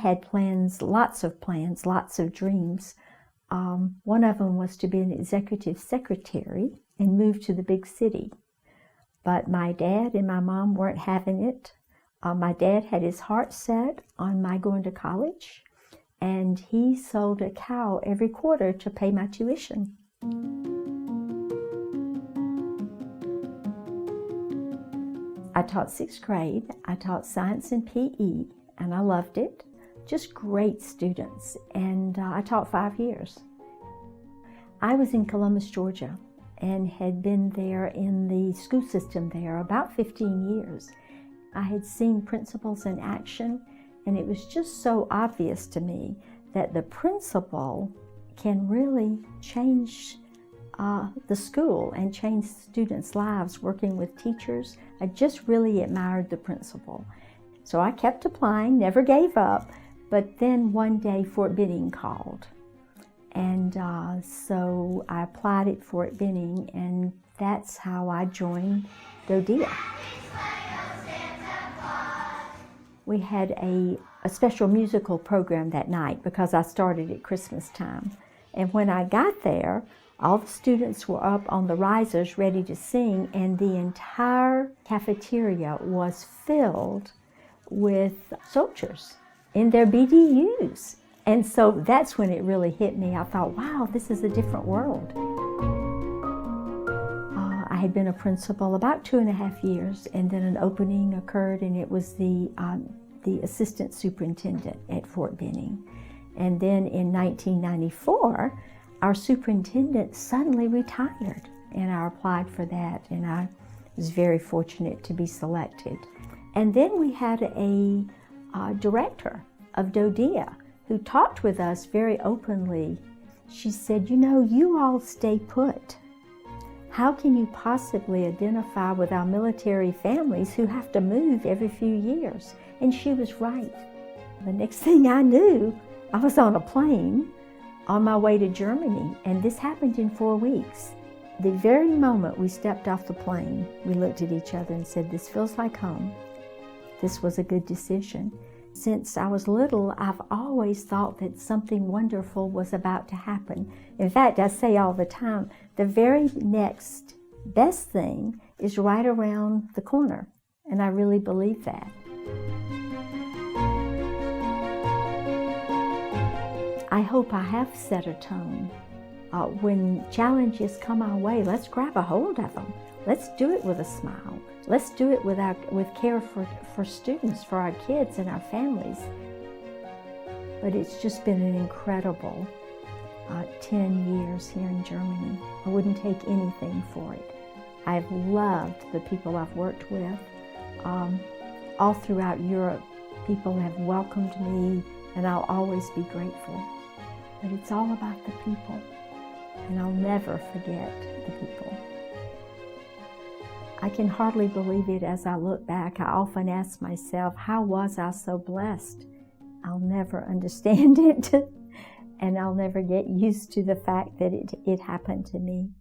had plans, lots of dreams. One of them was to be an executive secretary and move to the big city. But my dad and my mom weren't having it. My dad had his heart set on my going to college, and he sold a cow every quarter to pay my tuition. I taught 6th grade. I taught science and PE, and I loved it. Just great students, and I taught 5 years. I was in Columbus, Georgia, and had been there in the school system there about 15 years. I had seen principals in action, and it was just so obvious to me that the principal can really change the school and change students' lives working with teachers. I just really admired the principal. So I kept applying, never gave up, but then one day Fort Benning called. And so I applied at Fort Benning, and that's how I joined DoDEA. We had a special musical program that night because I started at Christmas time. And when I got there, all the students were up on the risers ready to sing, and the entire cafeteria was filled with soldiers in their BDUs. And so that's when it really hit me. I thought, wow, this is a different world. I had been a principal about 2.5 years, and then an opening occurred, and it was the assistant superintendent at Fort Benning. And then in 1994, our superintendent suddenly retired, and I applied for that, and I was very fortunate to be selected. And then we had a director of DoDEA who talked with us very openly. She said, you know, you all stay put. How can you possibly identify with our military families who have to move every few years? And she was right. The next thing I knew, I was on a plane on my way to Germany, and this happened in 4 weeks. The very moment we stepped off the plane, we looked at each other and said, this feels like home. This was a good decision. Since I was little, I've always thought that something wonderful was about to happen. In fact, I say all the time, the very next best thing is right around the corner, and I really believe that. I hope I have set a tone. When challenges come our way, let's grab a hold of them. Let's do it with a smile. Let's do it with care for students, for our kids and our families. But it's just been an incredible 10 years here in Germany. I wouldn't take anything for it. I've loved the people I've worked with. All throughout Europe, people have welcomed me, and I'll always be grateful. But it's all about the people, and I'll never forget the people. I can hardly believe it as I look back. I often ask myself, how was I so blessed? I'll never understand it, and I'll never get used to the fact that it happened to me.